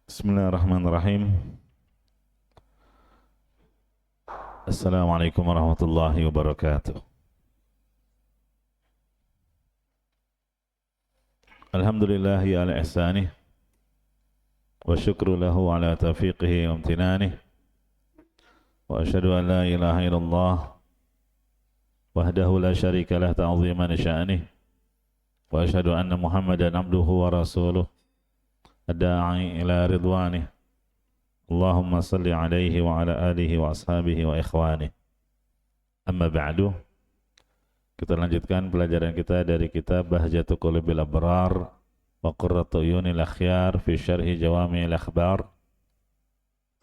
Bismillahirrahmanirrahim. Assalamualaikum warahmatullahi wabarakatuh. Alhamdulillahi ala ihsanih wa syukru lahu ala taufiqihi wa amtinanih wa asyhadu an la ilaha illallah wahdahu la syarika lah ta'ziman sya'nih wa asyhadu anna Muhammadan abduhu wa rasuluh ad-da'i ila ridwanih. Allahumma salli alaihi wa ala alihi wa ashabihi wa ikhwanih. Amma ba'du. Kita lanjutkan pelajaran kita dari kitab Bahjatu Qulubil Abrar wa Qurratu Uyunil Akhyar fi Syarhi Jawami'il Akhbar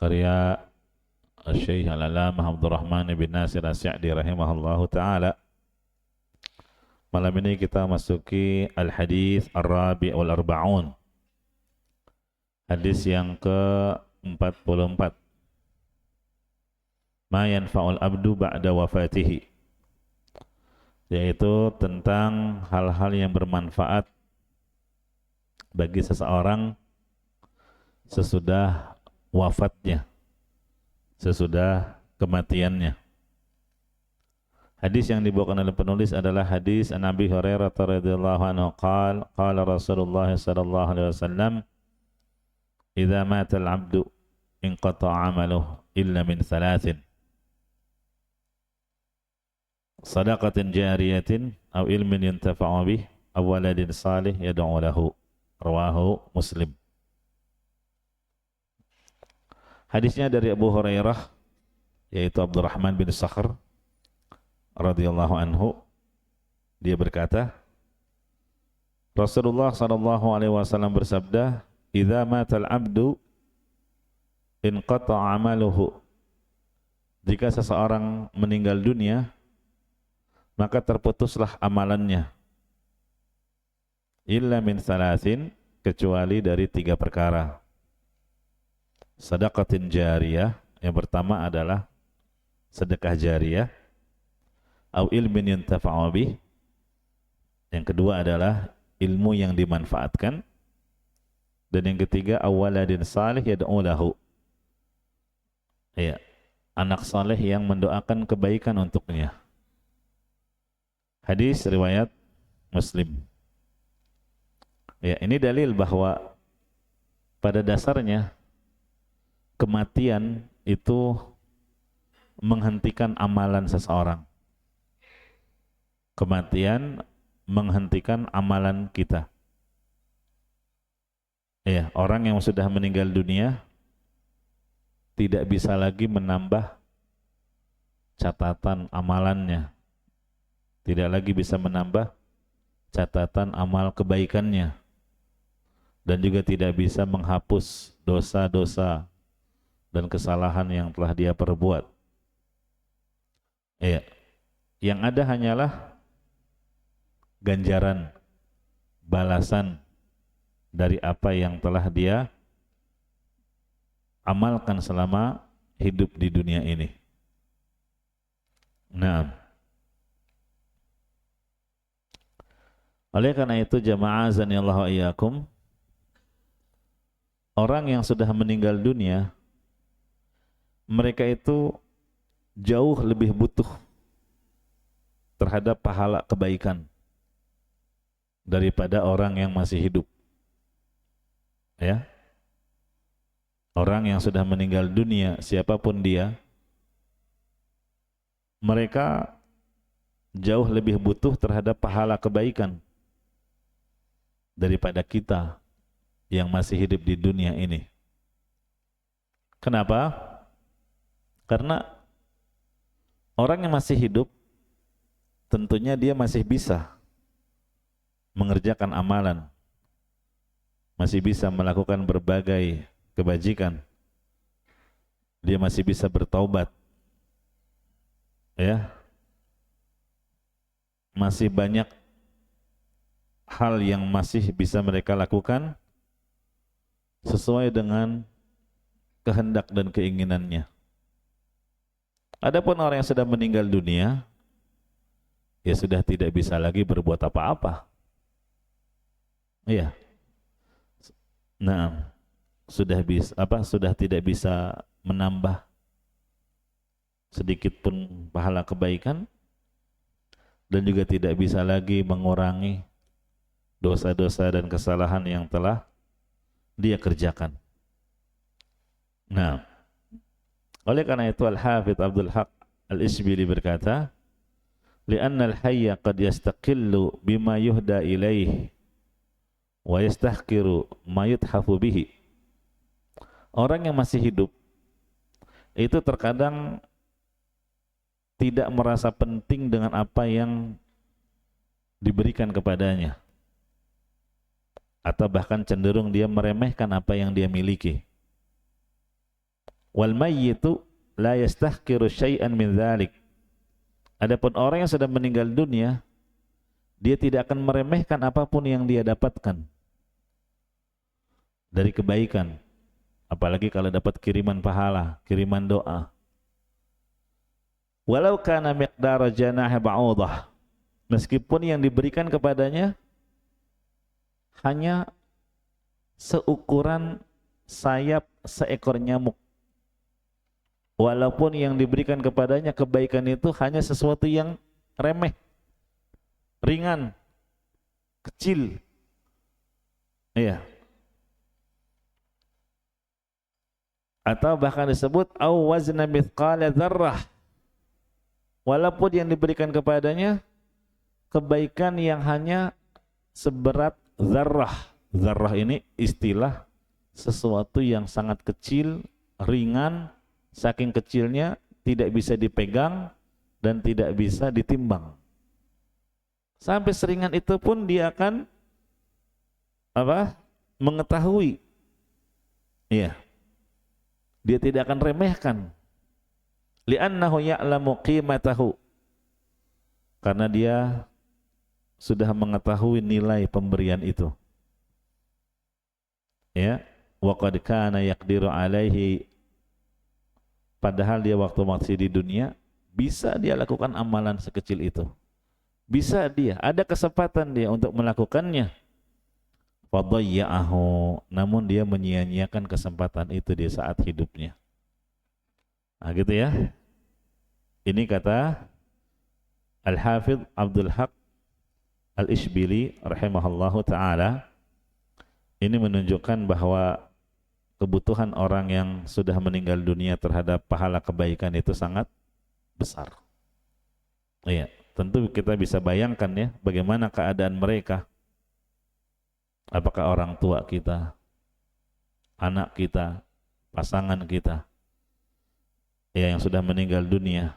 karya Syekh Al-Alamah Abdurrahman bin Nasir As-Sa'di rahimahullahu taala. Malam ini kita masuki Al-Hadits Ar-Rabi' wal Arba'un. Hadis yang ke-44. Ma yanfa'ul abdu ba'da wafatihi, yaitu tentang hal-hal yang bermanfaat bagi seseorang sesudah wafatnya, sesudah kematiannya. Hadis yang dibawakan oleh penulis adalah hadis An Abi Hurairah radhiyallahu anhu qala Rasulullah sallallahu alaihi wasallam, idza mata al-'abdu inqata'a 'amaluhu illa min thalathin, sadaqatin jariyatin aw ilmin yuntafa'u bih aw waladin salih yad'u lahu. Rawahu Muslim. Hadisnya dari Abu Hurairah, yaitu Abdurrahman bin Sakhr radhiyallahu anhu. Dia berkata, Rasulullah sallallahu alaihi wasallam bersabda, idza matal abdu inqata'a 'amaluhu, jika seseorang meninggal dunia maka terputuslah amalannya, illa min thalathin, kecuali dari 3 perkara. Sadaqatin jariyah, yang pertama adalah sedekah jariyah, au ilmin yuntafa'u bih, yang kedua adalah ilmu yang dimanfaatkan, dan yang ketiga awaladin salih yad'u lahu, ya, anak saleh yang mendoakan kebaikan untuknya. Hadis riwayat Muslim. Ya, ini dalil bahwa pada dasarnya kematian itu menghentikan amalan seseorang. Kematian menghentikan amalan kita. Ya, orang yang sudah meninggal dunia tidak bisa lagi menambah catatan amalannya, tidak lagi bisa menambah catatan amal kebaikannya, dan juga tidak bisa menghapus dosa-dosa dan kesalahan yang telah dia perbuat. Ya, yang ada hanyalah ganjaran, balasan dari apa yang telah dia amalkan selama hidup di dunia ini. Nah, oleh karena itu jamaah azanillahu iyyakum, orang yang sudah meninggal dunia, mereka itu jauh lebih butuh terhadap pahala kebaikan daripada orang yang masih hidup. Ya, orang yang sudah meninggal dunia, siapapun dia, mereka jauh lebih butuh terhadap pahala kebaikan daripada kita yang masih hidup di dunia ini. Kenapa? Karena orang yang masih hidup tentunya dia masih bisa mengerjakan amalan, masih bisa melakukan berbagai kebajikan, dia masih bisa bertaubat, ya, masih banyak hal yang masih bisa mereka lakukan sesuai dengan kehendak dan keinginannya. Adapun orang yang sudah meninggal dunia, ya sudah tidak bisa lagi berbuat apa-apa. Iya. Nah, sudah tidak bisa menambah sedikit pun pahala kebaikan, dan juga tidak bisa lagi mengurangi dosa-dosa dan kesalahan yang telah dia kerjakan. Nah, oleh karena itu Al-Hafidz Abdul Haq Al-Isbili berkata, "Li'anna al-hayya qad yastaqillu bima yuhda ilaih wa yastahqiru ma yuthafu bihi." Orang yang masih hidup itu terkadang tidak merasa penting dengan apa yang diberikan kepadanya, atau bahkan cenderung dia meremehkan apa yang dia miliki. Wal mayyitu la yastahqiru syai'an min dzalik. Adapun orang yang sudah meninggal dunia, dia tidak akan meremehkan apapun yang dia dapatkan dari kebaikan, apalagi kalau dapat kiriman pahala, kiriman doa. Walau kana miqdara janah ba'udah, meskipun yang diberikan kepadanya hanya seukuran sayap seekor nyamuk. Walaupun yang diberikan kepadanya kebaikan itu hanya sesuatu yang remeh, ringan, kecil. Iya. Atau bahkan disebut au wazna mithqala dzarrah. Walaupun yang diberikan kepadanya kebaikan yang hanya seberat zarrah. Zarrah ini istilah sesuatu yang sangat kecil, ringan, saking kecilnya tidak bisa dipegang dan tidak bisa ditimbang. Sampai seringan itu pun dia akan mengetahui. Iya. Dia tidak akan remehkan. Li'annahu ya'lamu qimatahu. Karena dia sudah mengetahui nilai pemberian itu. Ya, wa qad kana yaqdiru alaihi, padahal dia waktu masih di dunia bisa dia lakukan amalan sekecil itu. Bisa dia, ada kesempatan dia untuk melakukannya. Fadayya'ahu, namun dia menyia-nyiakan kesempatan itu di saat hidupnya. Nah gitu ya. Ini kata Al-Hafidz Abdul Haq Al-Isbili rahimahullahu ta'ala. Ini menunjukkan bahwa kebutuhan orang yang sudah meninggal dunia terhadap pahala kebaikan itu sangat besar. Iya, tentu kita bisa bayangkan ya bagaimana keadaan mereka. Apakah orang tua kita, anak kita, pasangan kita ya yang sudah meninggal dunia,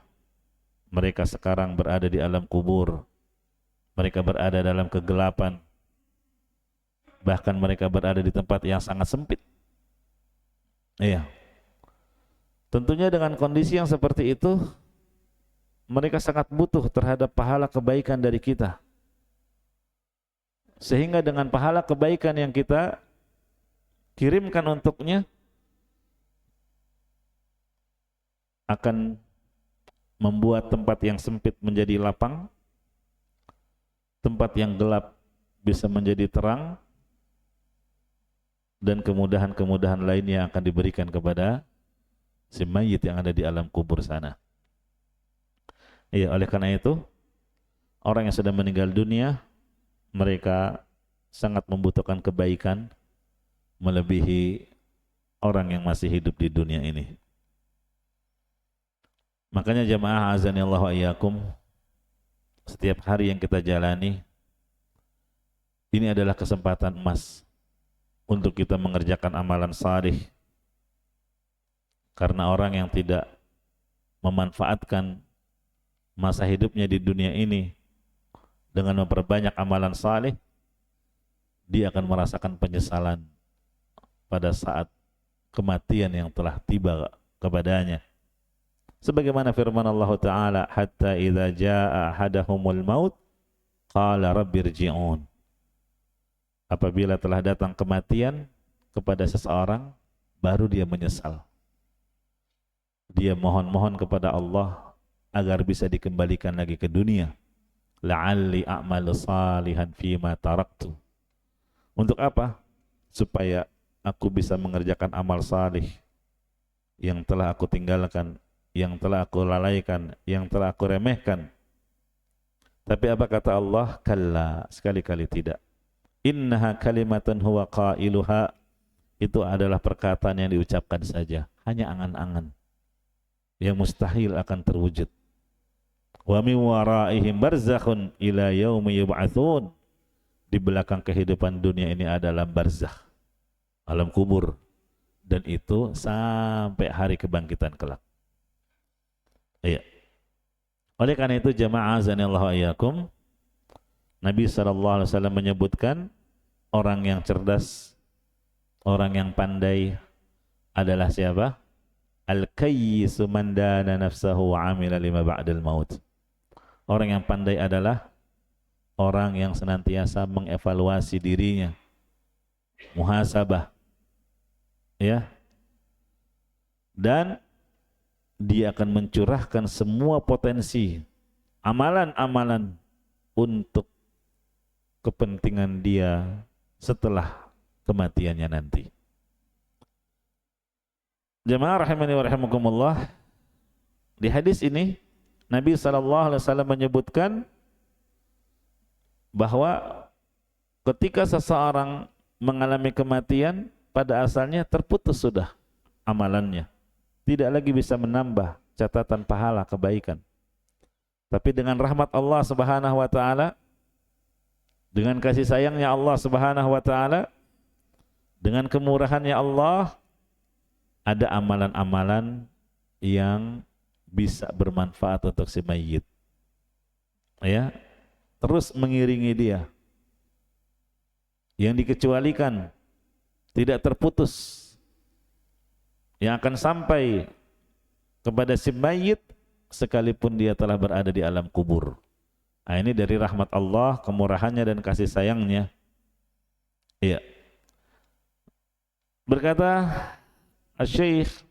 mereka sekarang berada di alam kubur, mereka berada dalam kegelapan, bahkan mereka berada di tempat yang sangat sempit. Iya. Tentunya dengan kondisi yang seperti itu, mereka sangat butuh terhadap pahala kebaikan dari kita. Sehingga dengan pahala kebaikan yang kita kirimkan untuknya akan membuat tempat yang sempit menjadi lapang, tempat yang gelap bisa menjadi terang, dan kemudahan-kemudahan lainnya akan diberikan kepada si mayit yang ada di alam kubur sana. Iya, oleh karena itu orang yang sudah meninggal dunia, mereka sangat membutuhkan kebaikan melebihi orang yang masih hidup di dunia ini. Makanya jamaah azanillahu wa iyyakum, setiap hari yang kita jalani ini adalah kesempatan emas untuk kita mengerjakan amalan salih. Karena orang yang tidak memanfaatkan masa hidupnya di dunia ini dengan memperbanyak amalan salih, dia akan merasakan penyesalan pada saat kematian yang telah tiba kepadanya. Sebagaimana firman Allah Ta'ala, hatta idza jaa ahadahumul maut qala rabbirji'un. Apabila telah datang kematian kepada seseorang, baru dia menyesal. Dia mohon-mohon kepada Allah agar bisa dikembalikan lagi ke dunia. La'alli a'malu salihan fima taraktu. Untuk apa? Supaya aku bisa mengerjakan amal salih yang telah aku tinggalkan, yang telah aku lalaikan, yang telah aku remehkan. Tapi apa kata Allah? Kalla, sekali-kali tidak. Innaha kalimatun huwa qailuha, itu adalah perkataan yang diucapkan saja, hanya angan-angan yang mustahil akan terwujud. Wa min waraihim barzakhun ila yaumi yub'atsun, di belakang kehidupan dunia ini adalah barzakh, alam kubur, dan itu sampai hari kebangkitan kelak. Iya. Oleh karena itu jamaah azanillahu iyyakum, Nabi SAW menyebutkan orang yang cerdas, orang yang pandai adalah siapa? Al-kayyisu man dana nafsahu wa amila lima ba'dal maut. Orang yang pandai adalah orang yang senantiasa mengevaluasi dirinya, muhasabah, ya, dan dia akan mencurahkan semua potensi amalan-amalan untuk kepentingan dia setelah kematiannya nanti. Jemaah rahimani wa rahimakumullah, di hadis ini Nabi SAW menyebutkan bahwa ketika seseorang mengalami kematian, pada asalnya terputus sudah amalannya, tidak lagi bisa menambah catatan pahala kebaikan. Tapi dengan rahmat Allah Subhanahu wa taala, dengan kasih sayangnya Allah Subhanahu wa taala, dengan kemurahannya Allah, ada amalan-amalan yang bisa bermanfaat untuk si mayit, ya, terus mengiringi dia, yang dikecualikan, tidak terputus, yang akan sampai kepada si mayit sekalipun dia telah berada di alam kubur. Nah, ini dari rahmat Allah, kemurahannya dan kasih sayangnya. Iya. Berkata Asy-Syaikh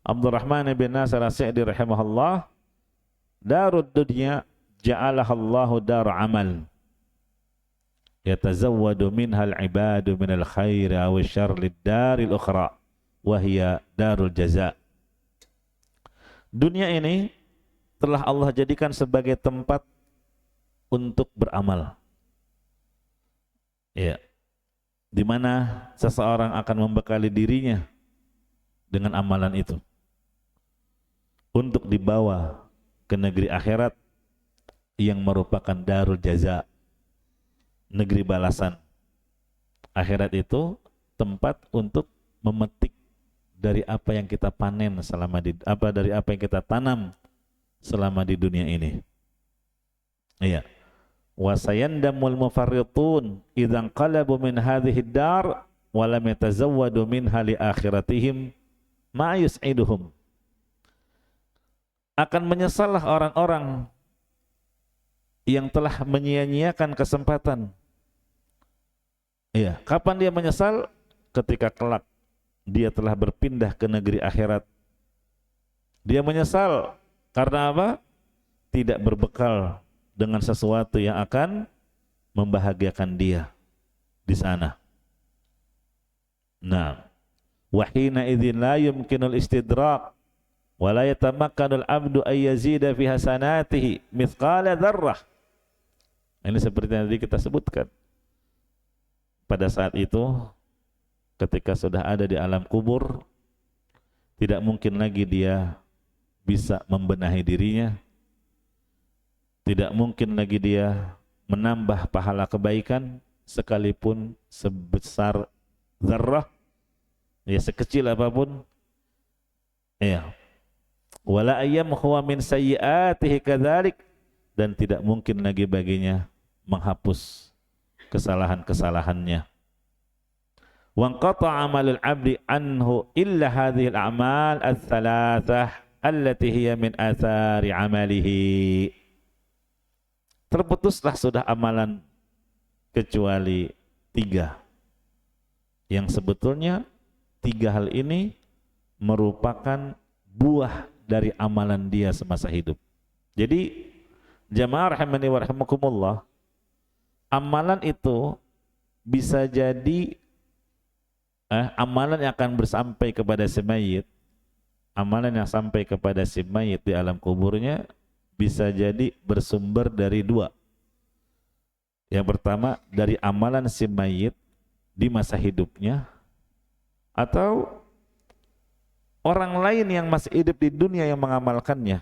Abdurrahman bin Nasir As-Sa'di rahimahullah, darud dunya ja'alahallahu dar amal yatazawwadu minha al-ibadu min al-khair aw asy-syarr lid-daril ukhra wa hiya darul jaza. Dunia ini telah Allah jadikan sebagai tempat untuk beramal, ya, di mana seseorang akan membekali dirinya dengan amalan itu untuk dibawa ke negeri akhirat yang merupakan darul jaza, negeri balasan. Akhirat itu tempat untuk memetik dari apa yang kita panen selama dari apa yang kita tanam selama di dunia ini. Iya. Wa sayandamul mufarritun idzan qalabu min hadhihi ad-dar wa lam yatazawwadu minha li akhiratihim ma yus'iduhum. Akan menyesallah orang-orang yang telah menyia-nyiakan kesempatan. Iya, kapan dia menyesal? Ketika kelak dia telah berpindah ke negeri akhirat. Dia menyesal karena apa? Tidak berbekal dengan sesuatu yang akan membahagiakan dia di sana. Nah, wa hina idzin la yumkinul istidrak wa la yatamakkanul abdu ay yazida fi hasanatihi mithqala dzarrah. Ini seperti yang tadi kita sebutkan. Pada saat itu, ketika sudah ada di alam kubur, tidak mungkin lagi dia bisa membenahi dirinya, tidak mungkin lagi dia menambah pahala kebaikan sekalipun sebesar zarrah, ya, sekecil apapun, ya. Wala ayyamhu min sayyi'atihi kadzalik, dan tidak mungkin lagi baginya menghapus kesalahan-kesalahannya. Wa anqata 'amalul 'abdi anhu illa hadhihi al-a'mal ats-tsalatsah allati hiya min athari 'amalihi. Terputuslah sudah amalan kecuali 3, yang sebetulnya 3 hal ini merupakan buah dari amalan dia semasa hidup. Jadi jamaah rahimani wa rahimakumullah, amalan itu bisa jadi amalan yang akan bersampai kepada si mayit, amalan yang sampai kepada si mayit di alam kuburnya bisa jadi bersumber dari dua. Yang pertama dari amalan si mayit di masa hidupnya, atau orang lain yang masih hidup di dunia yang mengamalkannya,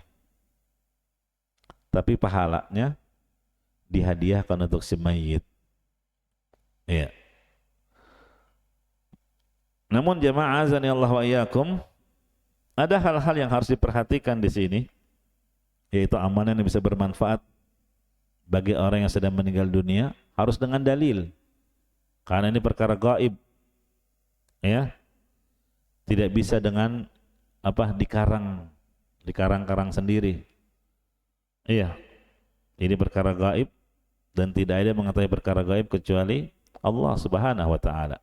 tapi pahalanya dihadiahkan untuk si mayit. Iya. Namun jamaah azani Allah wa iyyakum, ada hal-hal yang harus diperhatikan di sini, yaitu amalan yang bisa bermanfaat bagi orang yang sedang meninggal dunia harus dengan dalil. Karena ini perkara gaib. Ya. Tidak bisa dengan dikarang-karang sendiri. Iya. Ini perkara gaib dan tidak ada yang mengetahui perkara gaib kecuali Allah Subhanahu wa taala.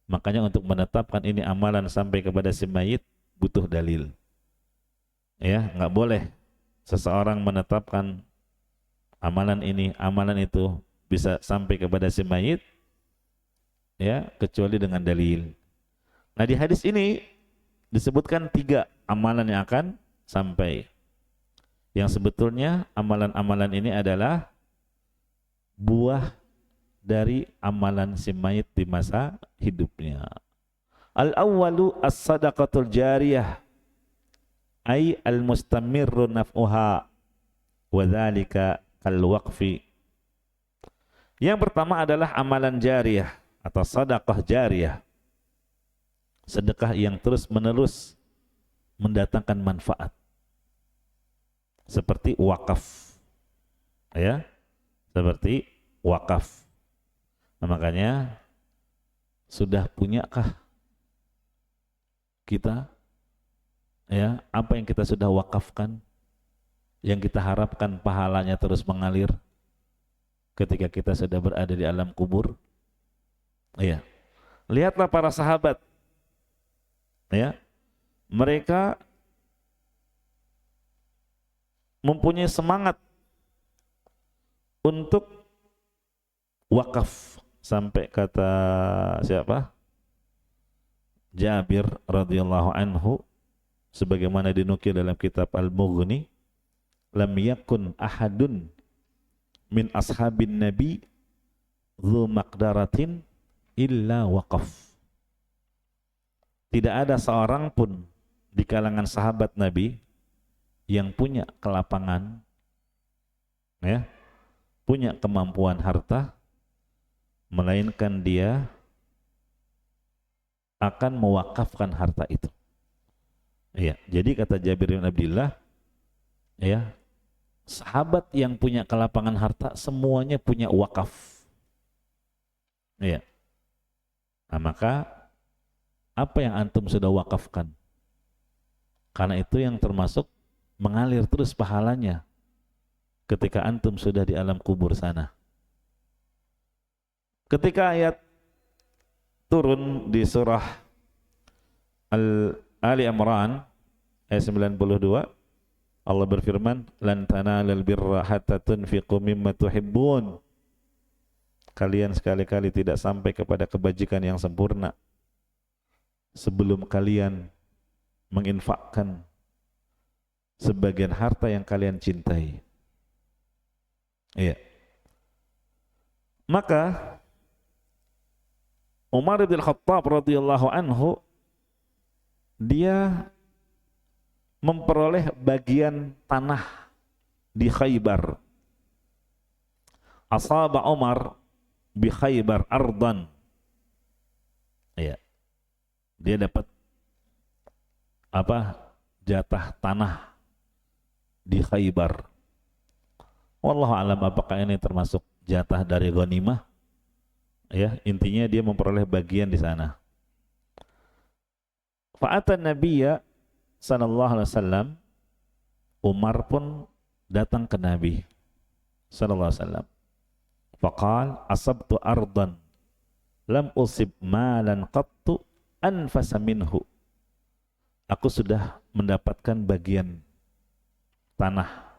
Makanya untuk menetapkan ini amalan sampai kepada si mayit butuh dalil. Ya, enggak boleh seseorang menetapkan amalan ini, amalan itu bisa sampai kepada si mayit ya, kecuali dengan dalil. Nah, di hadis ini disebutkan 3 amalan yang akan sampai. Yang sebetulnya amalan-amalan ini adalah buah dari amalan si mayit di masa hidupnya. Al-awwalu as-sadaqatul jariyah, ay al-mustamirru naf'uha wa dzalika kal waqfi. Yang pertama adalah amalan jariyah atau sedekah jariyah. Sedekah yang terus-menerus mendatangkan manfaat. Seperti wakaf. Ya. Seperti wakaf. Nah, makanya sudah punyakah kita ya apa yang kita sudah wakafkan yang kita harapkan pahalanya terus mengalir ketika kita sudah berada di alam kubur? Iya. Lihatlah para sahabat. Ya. Mereka mempunyai semangat untuk wakaf, sampai kata siapa? Jabir radhiyallahu anhu, sebagaimana dinukil dalam kitab Al-Mughni, lam yakun ahadun min ashabin nabi dzu maqdaratin illa waqaf. Tidak ada seorang pun di kalangan sahabat Nabi yang punya kelapangan, ya, punya kemampuan harta, melainkan dia akan mewakafkan harta itu. Ya, jadi kata Jabir bin Abdullah, ya, sahabat yang punya kelapangan harta semuanya punya wakaf. Ya. Nah, maka apa yang antum sudah wakafkan? Karena itu yang termasuk mengalir terus pahalanya ketika antum sudah di alam kubur sana. Ketika ayat turun di surah Ali Imran ayat 92, Allah berfirman, lan tanalul birra hatta tunfiqu mimma tuhibbun. Kalian sekali-kali tidak sampai kepada kebajikan yang sempurna sebelum kalian menginfakkan sebagian harta yang kalian cintai. Iya. Maka Umar bin Khattab radhiyallahu anhu dia memperoleh bagian tanah di Khaybar. Asaba Umar bi Khaybar ardan. Iya. Dia dapat jatah tanah di Khaybar. Wallahu alam apakah ini termasuk jatah dari ghanimah? Ya, intinya dia memperoleh bagian di sana. Fa'atan Nabiyya sallallahu alaihi wasallam, Umar pun datang ke Nabi sallallahu alaihi wasallam. Faqal asabtu ardan lam usib malan qattu anfasa minhu. Aku sudah mendapatkan bagian tanah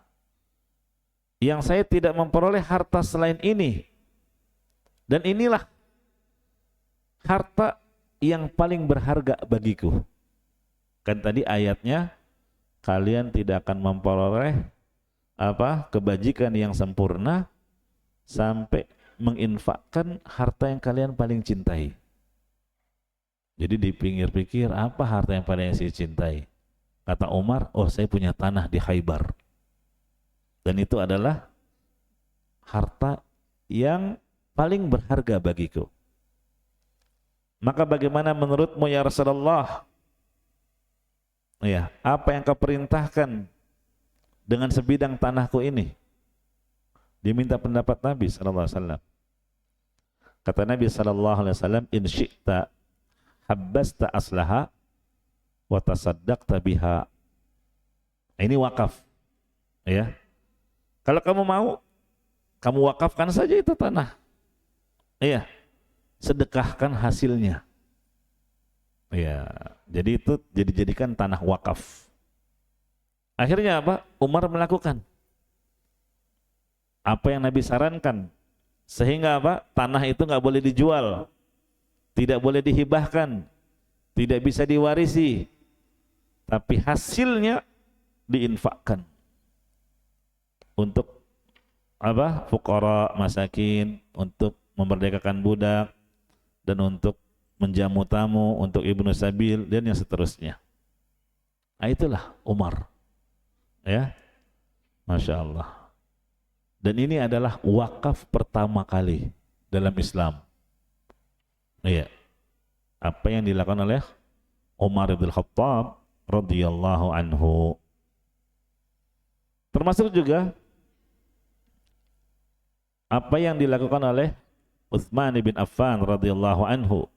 yang saya tidak memperoleh harta selain ini. Dan inilah harta yang paling berharga bagiku. Kan tadi ayatnya, kalian tidak akan memperoleh kebajikan yang sempurna sampai menginfakkan harta yang kalian paling cintai. Jadi dipikir-pikir, apa harta yang paling saya cintai? Kata Umar, oh saya punya tanah di Khaybar. Dan itu adalah harta yang paling berharga bagiku. Maka bagaimana menurutmu ya Rasulullah? Ya, apa yang kau perintahkan dengan sebidang tanahku ini? Diminta pendapat Nabi SAW. Kata Nabi SAW, in syi'ta habbasta aslaha wa tasaddaqta biha. Ini wakaf. Ya. Kalau kamu mau, kamu wakafkan saja itu tanah. Iya. Sedekahkan hasilnya. Iya. Jadi itu dijadikan tanah wakaf. Akhirnya apa? Umar melakukan apa yang Nabi sarankan. Sehingga apa? Tanah itu nggak boleh dijual, tidak boleh dihibahkan, tidak bisa diwarisi, tapi hasilnya diinfakkan untuk apa? Fuqara, masakin, untuk memerdekakan budak, dan untuk menjamu tamu, untuk ibnu sabil, dan yang seterusnya. Nah, itulah Umar. Ya, Masya Allah. Dan ini adalah wakaf pertama kali dalam Islam. Iya. Apa yang dilakukan oleh Umar bin Khattab radhiyallahu anhu. Termasuk juga apa yang dilakukan oleh Utsman bin Affan radhiyallahu anhu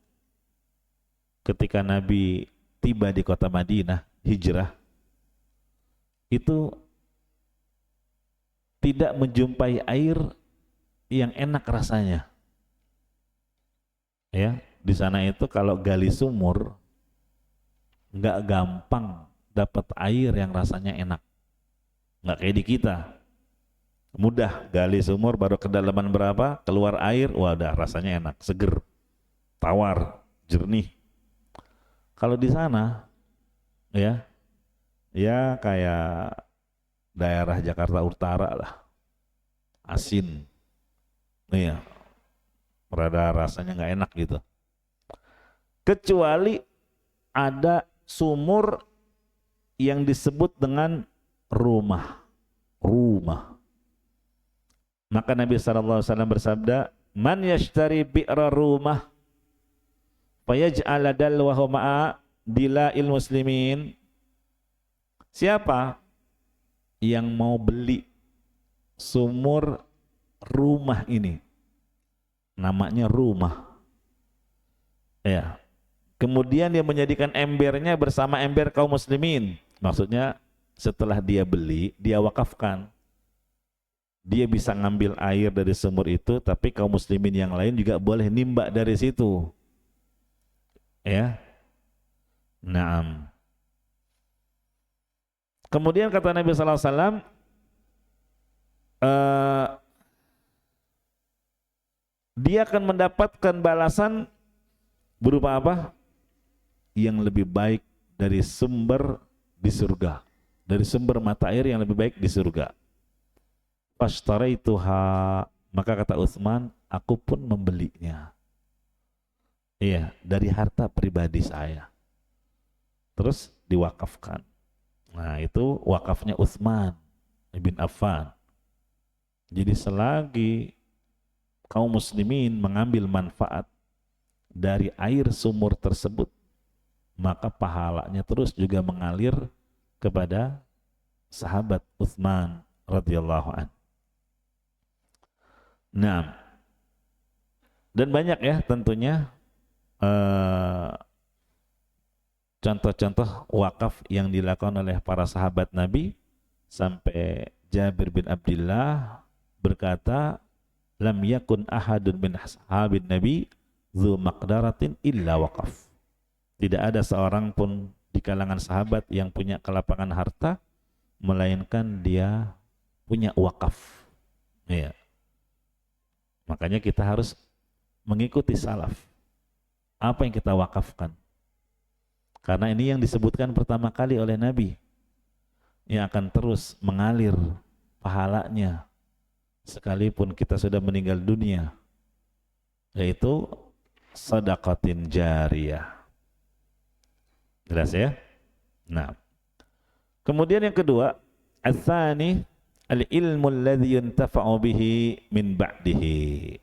ketika Nabi tiba di kota Madinah, hijrah, itu tidak menjumpai air yang enak rasanya. Ya, di sana itu kalau gali sumur nggak gampang dapat air yang rasanya enak. Nggak kayak di kita. Mudah gali sumur, baru kedalaman berapa, keluar air, wadah rasanya enak, seger, tawar, jernih. Kalau di sana, ya kayak daerah Jakarta Utara lah, asin, iya, rada rasanya nggak enak gitu. Kecuali ada sumur yang disebut dengan rumah. Maka Nabi SAW bersabda, man yashtari bi'ra rumah fayaj'ala dalwahu ma'a dila'il muslimin. Siapa yang mau beli sumur rumah ini, namanya rumah, ya, kemudian dia menjadikan embernya bersama ember kaum muslimin, maksudnya setelah dia beli, dia wakafkan. Dia bisa ngambil air dari sumur itu, tapi kaum muslimin yang lain juga boleh nimba dari situ. Ya. Naam. Kemudian kata Nabi sallallahu alaihi wasallam, dia akan mendapatkan balasan berupa apa? Yang lebih baik dari sumber di surga. Dari sumber mata air yang lebih baik di surga. Fashtaraytuha, maka kata Utsman, aku pun membelinya. Iya, dari harta pribadi saya. Terus diwakafkan. Nah, itu wakafnya Utsman bin Affan. Jadi selagi kaum muslimin mengambil manfaat dari air sumur tersebut, maka pahalanya terus juga mengalir kepada sahabat Utsman radhiyallahu anhu. Nah, dan banyak ya tentunya contoh-contoh wakaf yang dilakukan oleh para sahabat Nabi, sampai Jabir bin Abdullah berkata, lam yakun ahadun min ashabin Nabi dzu maqdaratin illa waqaf. Tidak ada seorang pun di kalangan sahabat yang punya kelapangan harta melainkan dia punya wakaf. Ya. Makanya kita harus mengikuti salaf. Apa yang kita wakafkan? Karena ini yang disebutkan pertama kali oleh Nabi, yang akan terus mengalir pahalanya sekalipun kita sudah meninggal dunia, yaitu sedekatin jariyah. Jelas ya? Nah, kemudian yang kedua, ats-tsani al-ilmu alladhi yuntafa'u bihi min ba'dihi.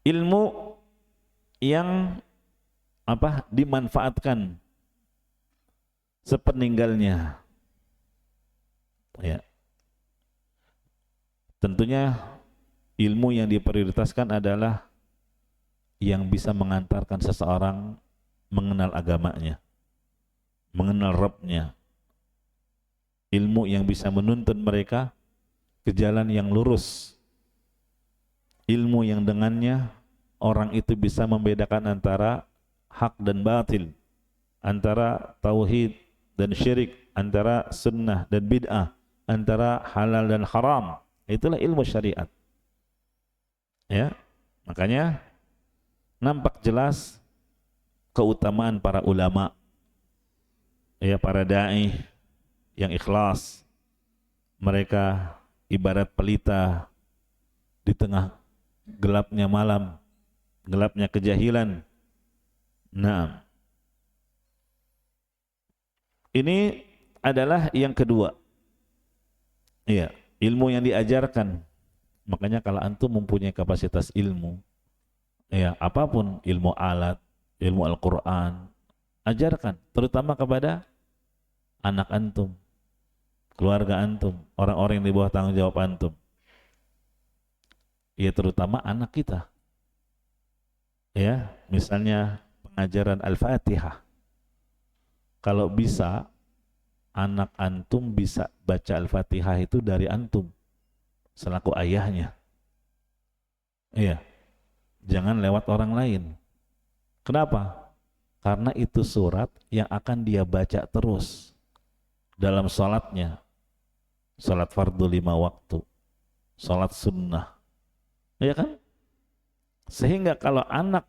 Ilmu yang dimanfaatkan sepeninggalnya. Ya. Tentunya ilmu yang diprioritaskan adalah yang bisa mengantarkan seseorang mengenal agamanya, mengenal Rabb-nya. Ilmu yang bisa menuntun mereka ke jalan yang lurus. Ilmu yang dengannya orang itu bisa membedakan antara hak dan batil, antara tauhid dan syirik, antara sunnah dan bid'ah, antara halal dan haram. Itulah ilmu syariat. Ya, makanya nampak jelas keutamaan para ulama, ya, para dai yang ikhlas. Mereka ibarat pelita di tengah gelapnya malam, gelapnya kejahilan. Nah, ini adalah yang kedua. Iya, ilmu yang diajarkan. Makanya kalau antum mempunyai kapasitas ilmu, ya, apapun ilmu alat, ilmu Al-Quran, ajarkan, terutama kepada anak antum, keluarga antum, orang-orang yang di bawah tanggung jawab antum. Ya, terutama anak kita. Ya, misalnya pengajaran Al-Fatihah. Kalau bisa, anak antum bisa baca Al-Fatihah itu dari antum, selaku ayahnya. Iya, jangan lewat orang lain. Kenapa? Karena itu surat yang akan dia baca terus dalam salatnya, salat fardu 5 waktu, salat sunnah, ya kan? Sehingga kalau anak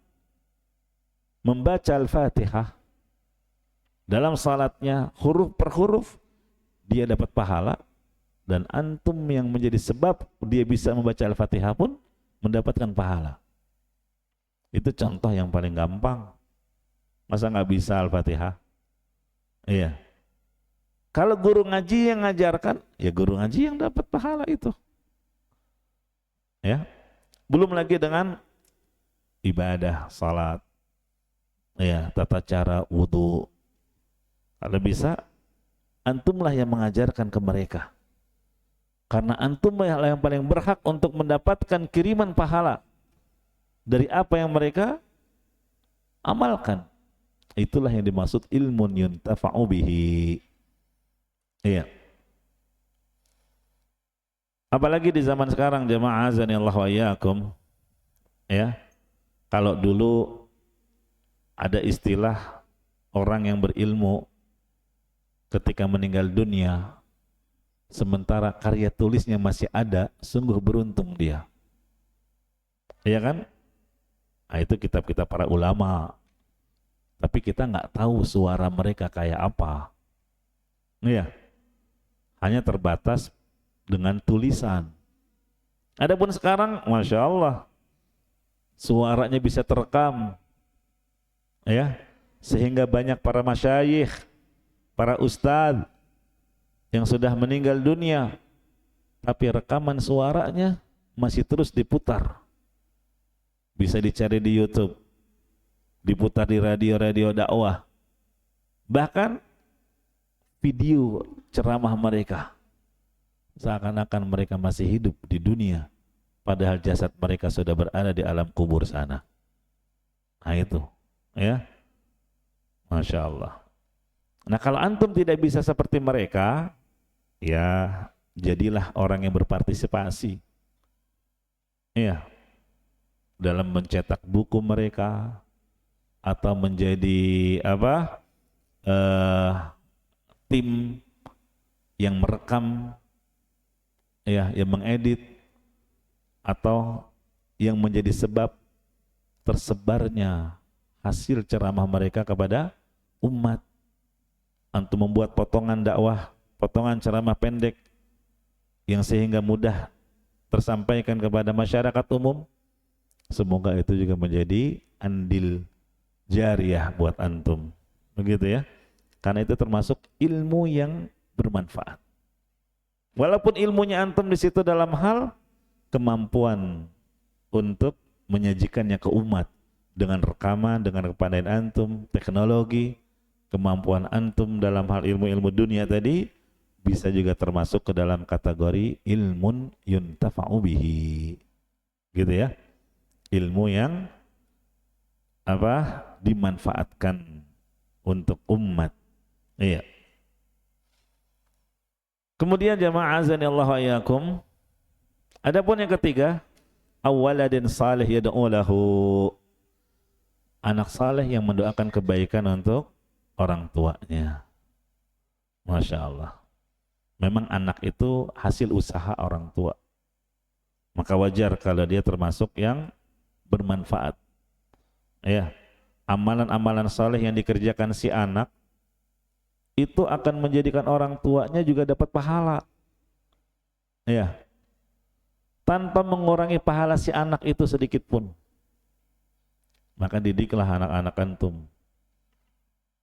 membaca Al-Fatihah dalam salatnya huruf per huruf, dia dapat pahala, dan antum yang menjadi sebab dia bisa membaca Al-Fatihah pun mendapatkan pahala. Itu contoh yang paling gampang. Masa nggak bisa Al-Fatihah? Iya. Kalau guru ngaji yang ngajarkan, ya guru ngaji yang dapat pahala itu. Ya. Belum lagi dengan ibadah, salat, ya, tata cara wudu. Kalau bisa, antumlah yang mengajarkan ke mereka. Karena antumlah yang paling berhak untuk mendapatkan kiriman pahala dari apa yang mereka amalkan. Itulah yang dimaksud ilmun yuntafa'u bihi. Iya. Apalagi di zaman sekarang, jamaah azanillahu wa iyyakum, ya. Kalau dulu ada istilah orang yang berilmu ketika meninggal dunia, sementara karya tulisnya masih ada, sungguh beruntung dia. Iya kan? Nah, itu kitab-kitab para ulama. Tapi kita nggak tahu suara mereka kayak apa. Iya. Hanya terbatas dengan tulisan. Adapun sekarang, Masya Allah, suaranya bisa terekam. Ya. Sehingga banyak para masyayikh, para ustadz yang sudah meninggal dunia, tapi rekaman suaranya masih terus diputar. Bisa dicari di YouTube, diputar di radio-radio dakwah. Bahkan video ceramah mereka, seakan-akan mereka masih hidup di dunia, padahal jasad mereka sudah berada di alam kubur sana. Nah itu, ya, Masya Allah. Nah kalau antum tidak bisa seperti mereka, ya jadilah orang yang berpartisipasi, ya, dalam mencetak buku mereka, atau menjadi tim yang merekam, ya, yang mengedit, atau yang menjadi sebab tersebarnya hasil ceramah mereka kepada umat. Antum membuat potongan dakwah, potongan ceramah pendek yang sehingga mudah tersampaikan kepada masyarakat umum. Semoga itu juga menjadi andil jariyah buat antum. Begitu ya. Karena itu termasuk ilmu yang bermanfaat. Walaupun ilmunya antum di situ dalam hal kemampuan untuk menyajikannya ke umat dengan rekaman, dengan kepandaian antum, teknologi, kemampuan antum dalam hal ilmu-ilmu dunia tadi bisa juga termasuk ke dalam kategori ilmun yuntafa'u bihi. Gitu ya. Ilmu yang dimanfaatkan untuk umat. Iya. Kemudian jamaah azani Allah wa iyyakum, adapun yang ketiga, awaladin salih yad'u lahu, anak saleh yang mendoakan kebaikan untuk orang tuanya. Masya Allah. Memang anak itu hasil usaha orang tua. Maka wajar kalau dia termasuk yang bermanfaat. Ya, amalan-amalan saleh yang dikerjakan si anak itu akan menjadikan orang tuanya juga dapat pahala. Ya. Tanpa mengurangi pahala si anak itu sedikit pun. Maka didiklah anak-anak antum.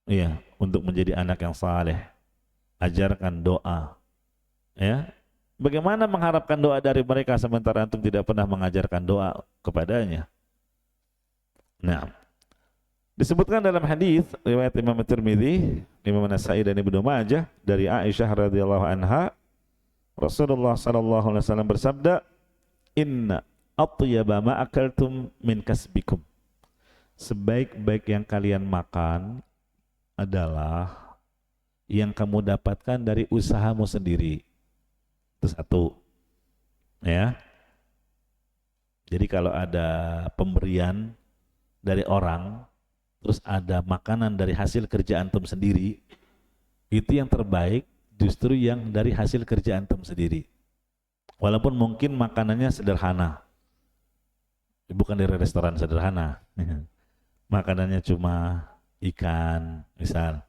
Iya, untuk menjadi anak yang saleh. Ajarkan doa. Ya. Bagaimana mengharapkan doa dari mereka sementara antum tidak pernah mengajarkan doa kepadanya? Nah, disebutkan dalam hadis riwayat Imam Tirmidzi, Imam Nasa'i dan Ibnu Majah dari Aisyah radhiyallahu anha, Rasulullah sallallahu alaihi wasallam bersabda, "Inna atyaba ma akaltum min kasbikum." Sebaik-baik yang kalian makan adalah yang kamu dapatkan dari usahamu sendiri. Itu satu. Ya. Jadi kalau ada pemberian dari orang, terus ada makanan dari hasil kerja antum sendiri, itu yang terbaik justru yang dari hasil kerja antum sendiri. Walaupun mungkin makanannya sederhana, bukan dari restoran sederhana, makanannya cuma ikan misal,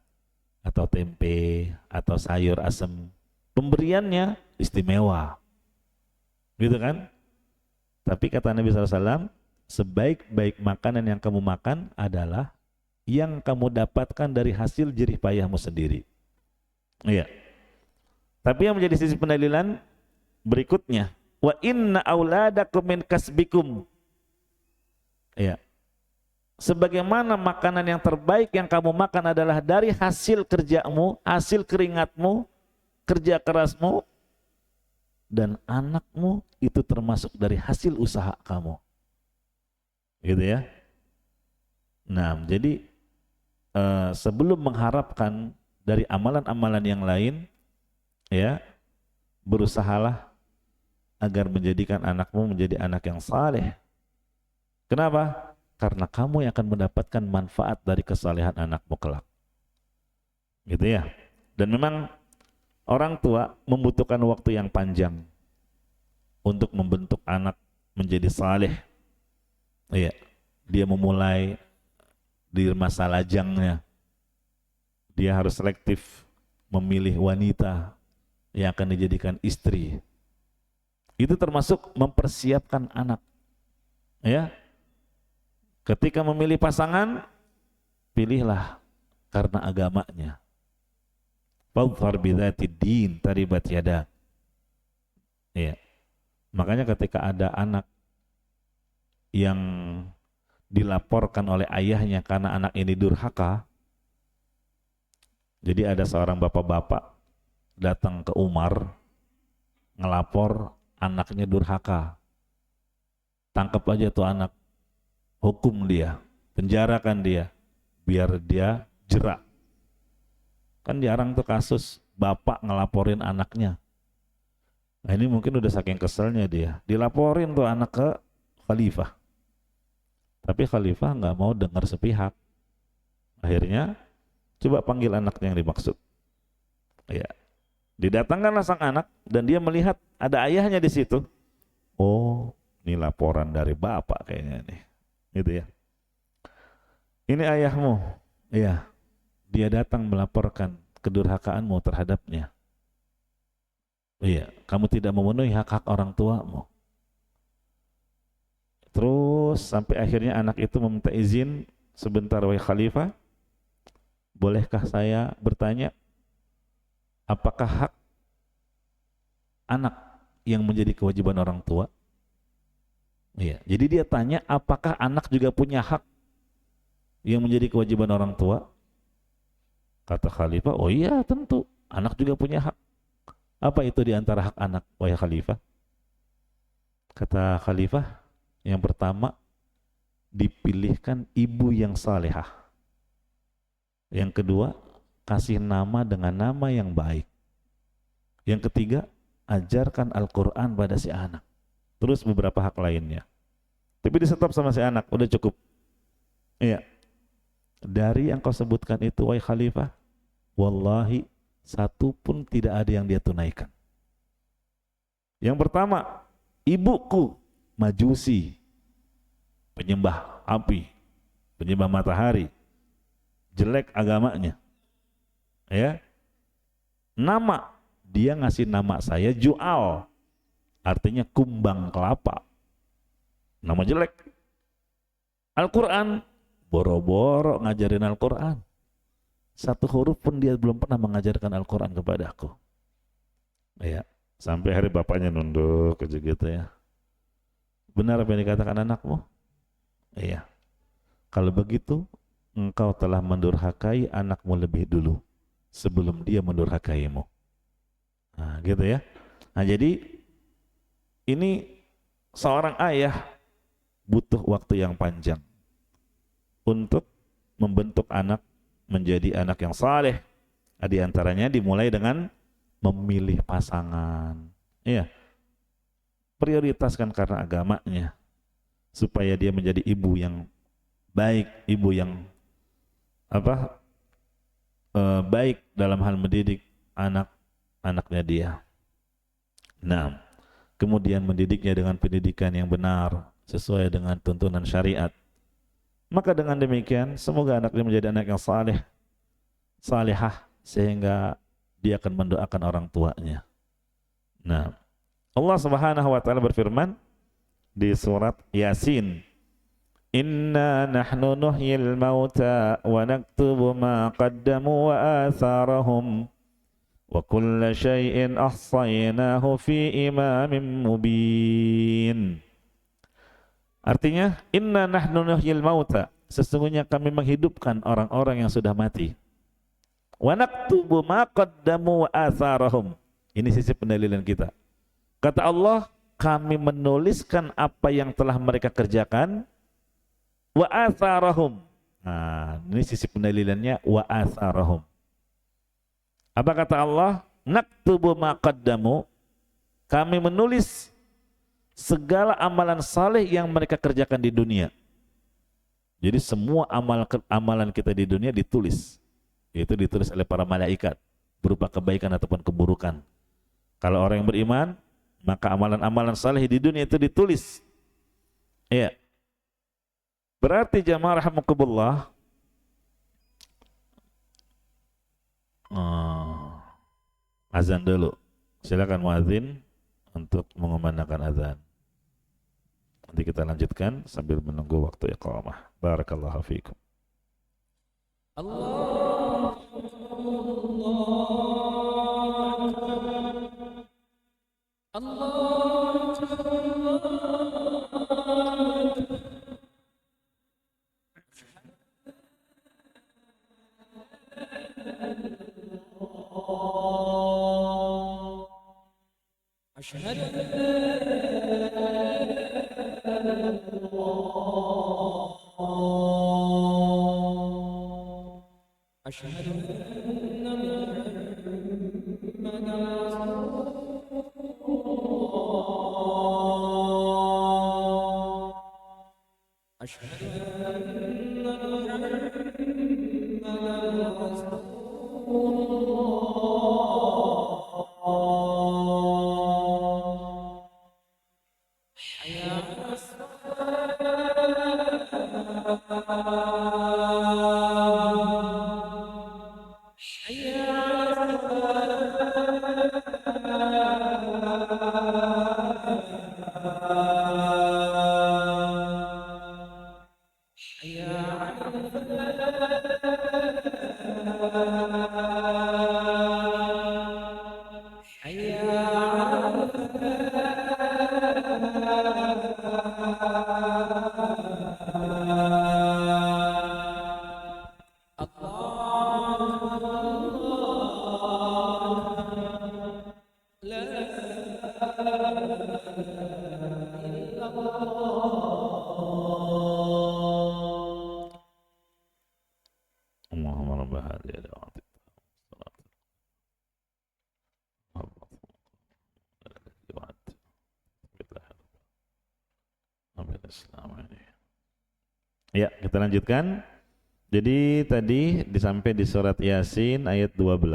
atau tempe, atau sayur asem, pemberiannya istimewa, gitu kan? Tapi kata Nabi SAW, sebaik-baik makanan yang kamu makan adalah yang kamu dapatkan dari hasil jerih payahmu sendiri. Iya. Tapi yang menjadi sisi pendalilan berikutnya, wa inna auladakum min kasbikum. Iya. Sebagaimana makanan yang terbaik yang kamu makan adalah dari hasil kerjamu, hasil keringatmu, kerja kerasmu, dan anakmu itu termasuk dari hasil usaha kamu. Gitu ya. Nah, jadi sebelum mengharapkan dari amalan-amalan yang lain, ya, berusahalah agar menjadikan anakmu menjadi anak yang saleh. Kenapa? Karena kamu yang akan mendapatkan manfaat dari kesalehan anakmu kelak. Gitu ya. Dan memang orang tua membutuhkan waktu yang panjang untuk membentuk anak menjadi saleh. Iya. Dia memulai di masa lajangnya, dia harus selektif memilih wanita yang akan dijadikan istri. Itu termasuk mempersiapkan anak. Ya, ketika memilih pasangan, pilihlah karena agamanya. Fadhfar bidzati din taribat yada. Ya, makanya ketika ada anak yang dilaporkan oleh ayahnya karena anak ini durhaka. Jadi ada seorang bapak-bapak datang ke Umar ngelapor anaknya durhaka. Tangkap aja tuh anak, hukum dia, penjarakan dia, biar dia jerak. Kan jarang tuh kasus bapak ngelaporin anaknya. Nah ini mungkin udah saking keselnya dia, dilaporin tuh anak ke khalifah. Tapi khalifah nggak mau dengar sepihak. Akhirnya coba panggil anaknya yang dimaksud. Ya, didatangkanlah sang anak dan dia melihat ada ayahnya di situ. Oh, ini laporan dari bapak kayaknya nih, gitu ya. Ini ayahmu. Iya, dia datang melaporkan kedurhakaanmu terhadapnya. Iya, kamu tidak memenuhi hak-hak orang tuamu. Terus sampai akhirnya anak itu meminta izin, sebentar wahai khalifah, bolehkah saya bertanya apakah hak anak yang menjadi kewajiban orang tua? Iya, jadi dia tanya apakah anak juga punya hak yang menjadi kewajiban orang tua? Kata khalifah, oh iya tentu, anak juga punya hak. Apa itu di antara hak anak, wahai khalifah? Kata khalifah, yang pertama, dipilihkan ibu yang salehah. Yang kedua, kasih nama dengan nama yang baik. Yang ketiga, ajarkan Al-Quran pada si anak. Terus beberapa hak lainnya. Tapi di stop sama si anak, udah cukup. Iya. Dari yang kau sebutkan itu, wahai khalifah, wallahi, satu pun tidak ada yang dia tunaikan. Yang pertama, ibuku majusi, penyembah api, penyembah matahari, jelek agamanya. Ya. Nama, dia ngasih nama saya Jual, artinya kumbang kelapa. Nama jelek. Al-Quran, boro-boro ngajarin Al-Quran. Satu huruf pun dia belum pernah mengajarkan Al-Quran kepadaku. Ya, sampai hari bapaknya nunduk aja gitu ya. Benar apa yang dikatakan anakmu? Iya. Kalau begitu, engkau telah mendurhakai anakmu lebih dulu sebelum dia mendurhakaimu. Nah, gitu ya. Nah, jadi ini seorang ayah butuh waktu yang panjang untuk membentuk anak menjadi anak yang saleh. Di antaranya dimulai dengan memilih pasangan. Iya. Prioritaskan karena agamanya supaya dia menjadi ibu yang baik, ibu yang baik dalam hal mendidik anak-anaknya dia. Nah, kemudian mendidiknya dengan pendidikan yang benar sesuai dengan tuntunan syariat. Maka dengan demikian semoga anaknya menjadi anak yang saleh, salihah, sehingga dia akan mendoakan orang tuanya. Nah, Allah Subhanahu wa taala berfirman di surat Yasin, "Inna nahnu nuhyil mauta wa naktubu ma qaddamu wa atharahum wa kulla syai'in ahsaynahu fi imamin mubin." Artinya, inna nahnu nuhyil mauta, sesungguhnya kami menghidupkan orang-orang yang sudah mati. Wa naktubu ma qaddamu wa atharahum. Ini sisi pendalilan kita. Kata Allah, kami menuliskan apa yang telah mereka kerjakan, wa atharahum. Nah, ini sisi pendalilannya, wa atharahum. Apa kata Allah? Naktubu ma qaddamu, kami menulis segala amalan saleh yang mereka kerjakan di dunia. Jadi semua amalan kita di dunia ditulis. Itu ditulis oleh para malaikat berupa kebaikan ataupun keburukan. Kalau orang yang beriman, maka amalan-amalan saleh di dunia itu ditulis. Iya. Berarti jamaah rahimakumullah, azan dulu. Silakan muadzin untuk mengumandangkan azan. Nanti kita lanjutkan sambil menunggu waktu iqamah. Barakallahu fiikum. Allah. أشهد أن لا إله إلا الله أشهد أن محمدا رسول الله أشهد أن محمدا رسول الله حي على الصلاة Allahumma rabb hadhihi ad-da'wati Ya, kita lanjutkan. Jadi tadi sampai di surat Yasin ayat 12,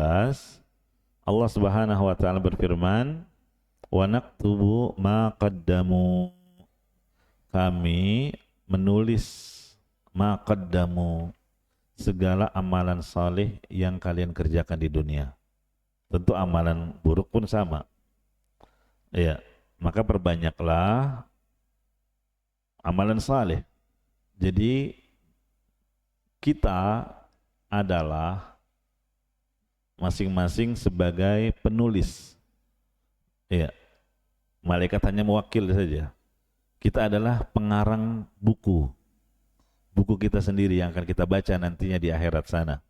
Allah Subhanahu wa taala berfirman, "Wa naktubu ma qaddamu." Kami menulis ma qaddamu, segala amalan saleh yang kalian kerjakan di dunia. Tentu amalan buruk pun sama. Ya, maka perbanyaklah amalan saleh. Jadi kita adalah masing-masing sebagai penulis. Ya, malaikat hanya mewakil saja. Kita adalah pengarang buku. Buku kita sendiri yang akan kita baca nantinya di akhirat sana.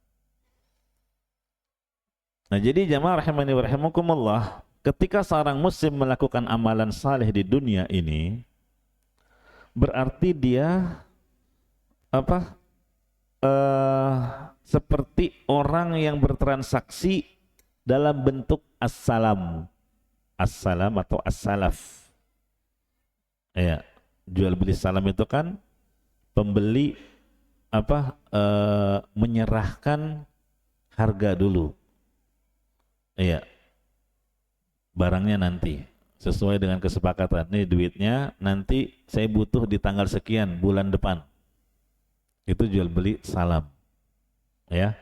Nah, jadi jamaah rahimani wa rahimakumullah, ketika seorang muslim melakukan amalan saleh di dunia ini, berarti dia seperti orang yang bertransaksi dalam bentuk assalam atau as-salaf. Ya, jual beli salam itu kan pembeli menyerahkan harga dulu. Iya, barangnya nanti sesuai dengan kesepakatan. Nih duitnya nanti saya butuh di tanggal sekian bulan depan. Itu jual beli salam. Ya.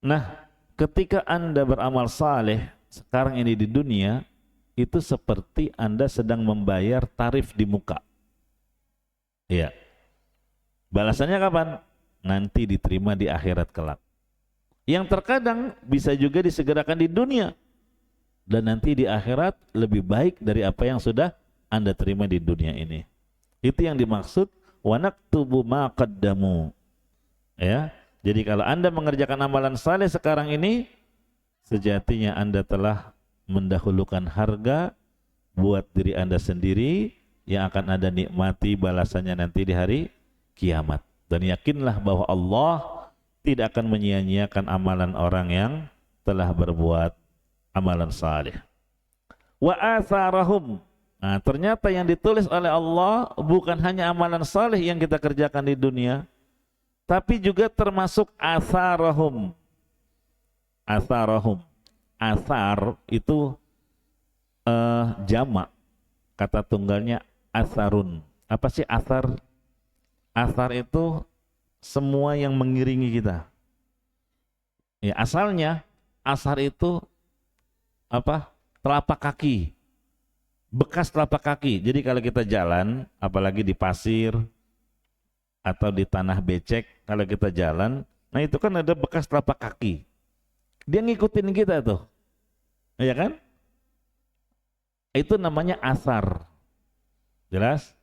Nah, ketika Anda beramal saleh sekarang ini di dunia, itu seperti Anda sedang membayar tarif di muka. Iya. Balasannya kapan? Nanti diterima di akhirat kelak. Yang terkadang bisa juga disegerakan di dunia. Dan nanti di akhirat lebih baik dari apa yang sudah Anda terima di dunia ini. Itu yang dimaksud wa naktubu ma qaddamu. Ya. Jadi kalau Anda mengerjakan amalan saleh sekarang ini, sejatinya Anda telah mendahulukan harga buat diri Anda sendiri yang akan Anda nikmati balasannya nanti di hari kiamat. Dan yakinlah bahwa Allah tidak akan menyia-nyiakan amalan orang yang telah berbuat amalan saleh. Wa atharahum. Nah, ternyata yang ditulis oleh Allah bukan hanya amalan saleh yang kita kerjakan di dunia, tapi juga termasuk atharahum. Atharahum. Athar itu jamak, kata tunggalnya atharun. Apa sih athar? Athar itu semua yang mengiringi kita. Ya, asalnya athar itu apa? Telapak kaki, bekas telapak kaki. Jadi kalau kita jalan, apalagi di pasir atau di tanah becek, kalau kita jalan, nah itu kan ada bekas telapak kaki. Dia ngikutin kita tuh. Ya kan? Itu namanya athar. Jelas?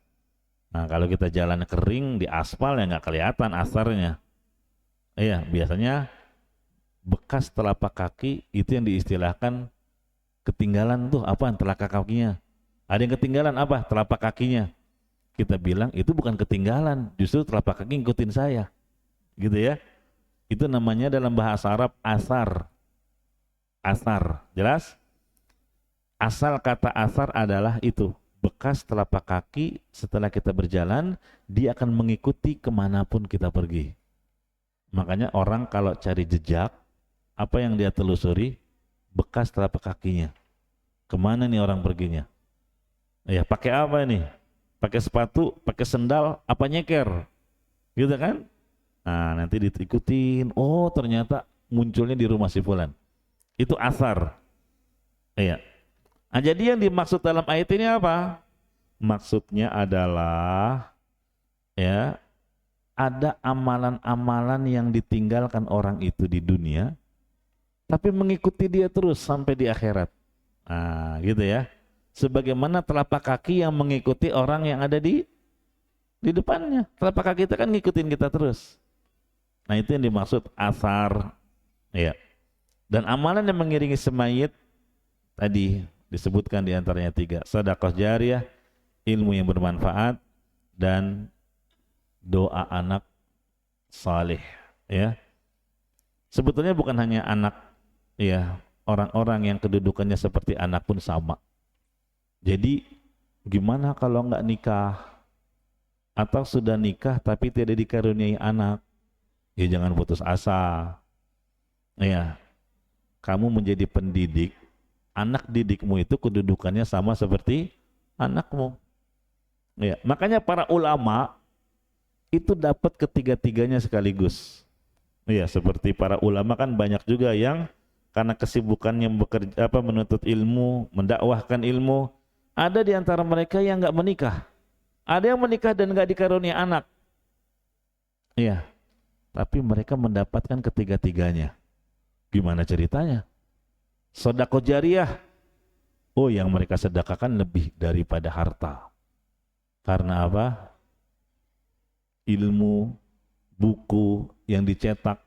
Nah, kalau kita jalan kering di aspal ya nggak kelihatan atharnya. Iya, biasanya bekas telapak kaki itu yang diistilahkan ketinggalan tuh apa telapak kakinya. Ada yang ketinggalan apa? Telapak kakinya. Kita bilang itu bukan ketinggalan, justru telapak kaki ngikutin saya. Gitu ya. Itu namanya dalam bahasa Arab athar. Athar, jelas? Asal kata athar adalah itu, bekas telapak kaki setelah kita berjalan, dia akan mengikuti kemanapun kita pergi. Makanya orang kalau cari jejak, apa yang dia telusuri? Bekas telapak kakinya. Kemana nih orang perginya? Ya pakai apa nih? Pakai sepatu, pakai sendal, apa nyeker? Gitu kan? Nah nanti diikutin, oh ternyata munculnya di rumah si fulan. Itu athar. Iya. Nah, jadi yang dimaksud dalam ayat ini apa? Maksudnya adalah ya ada amalan-amalan yang ditinggalkan orang itu di dunia, tapi mengikuti dia terus sampai di akhirat. Nah, gitu ya. Sebagaimana telapak kaki yang mengikuti orang yang ada di depannya. Telapak kaki kita kan ngikutin kita terus. Nah, itu yang dimaksud asar. Ya. Dan amalan yang mengiringi semayit tadi disebutkan di antaranya 3. Sedekah jariyah, ilmu yang bermanfaat, dan doa anak saleh. Ya. Sebetulnya bukan hanya anak, ya, orang-orang yang kedudukannya seperti anak pun sama. Jadi gimana kalau nggak nikah atau sudah nikah tapi tidak dikaruniai anak? Ya jangan putus asa. Ya, kamu menjadi pendidik, anak didikmu itu kedudukannya sama seperti anakmu. Ya, makanya para ulama itu dapat ketiga-tiganya sekaligus. Ya, seperti para ulama kan banyak juga yang karena kesibukannya bekerja menuntut ilmu, mendakwahkan ilmu. Ada di antara mereka yang nggak menikah. Ada yang menikah dan nggak dikaruniai anak. Iya. Tapi mereka mendapatkan ketiga-tiganya. Gimana ceritanya? Sedekah jariyah. Oh, yang mereka sedekahkan lebih daripada harta. Karena apa? Ilmu, buku yang dicetak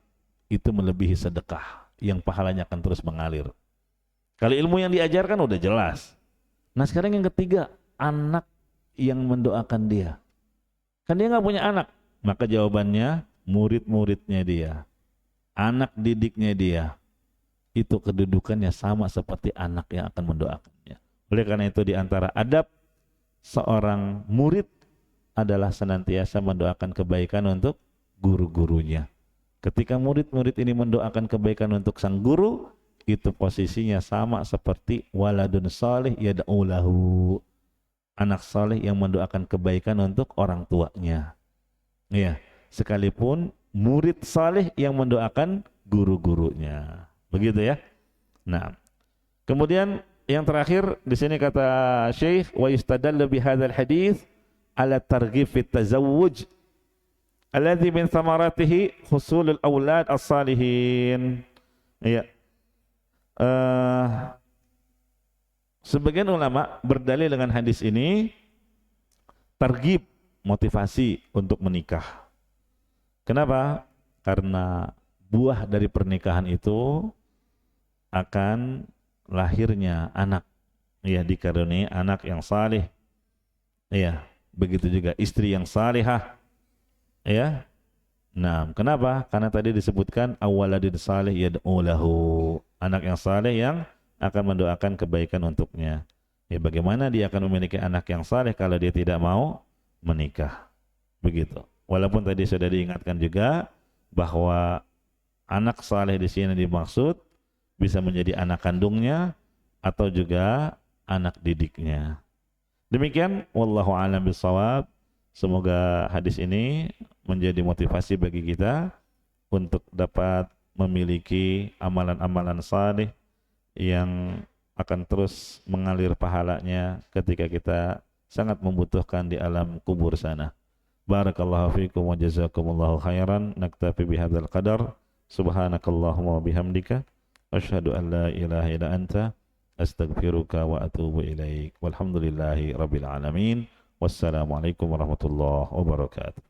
itu melebihi sedekah. Yang pahalanya akan terus mengalir. Kalau ilmu yang diajarkan udah jelas. Nah sekarang yang ketiga, anak yang mendoakan dia. Kan dia nggak punya anak, maka jawabannya murid-muridnya dia, anak didiknya dia, itu kedudukannya sama seperti anak yang akan mendoakannya. Oleh karena itu di antara adab seorang murid adalah senantiasa mendoakan kebaikan untuk guru-gurunya. Ketika murid-murid ini mendoakan kebaikan untuk sang guru, itu posisinya sama seperti waladun salih yad'u lahu, anak saleh yang mendoakan kebaikan untuk orang tuanya. Ya, sekalipun murid saleh yang mendoakan guru-gurunya. Begitu ya. Nah, kemudian yang terakhir di sini kata Syekh, wa yustadallu bi hadzal hadits ala targhib fi tazawwuj alladhi min thamaratihi husulul aulad as-salihin. Ya. Sebagian ulama berdalil dengan hadis ini targhib, motivasi untuk menikah. Kenapa? Karena buah dari pernikahan itu akan lahirnya anak, ya, dikaruniai anak yang saleh. Ya, begitu juga istri yang salihah. Ya. Nah, kenapa? Karena tadi disebutkan awaladin salih yad'u lahu, anak yang saleh yang akan mendoakan kebaikan untuknya. Ya, bagaimana dia akan memiliki anak yang saleh kalau dia tidak mau menikah? Begitu. Walaupun tadi sudah diingatkan juga bahwa anak saleh di sini dimaksud bisa menjadi anak kandungnya atau juga anak didiknya. Demikian, wallahu a'lam bishawab. Semoga hadis ini menjadi motivasi bagi kita untuk dapat memiliki amalan-amalan saleh yang akan terus mengalir pahalanya ketika kita sangat membutuhkan di alam kubur sana. Barakallahu fiikum wa jazakumullahu khairan. Naktafi bihadzal qadar. Subhanakallahumma wa bihamdika asyhadu an la ilaha illa anta astaghfiruka wa atubu ilaik. Walhamdulillahi rabbil alamin. Wassalamualaikum warahmatullahi wabarakatuh.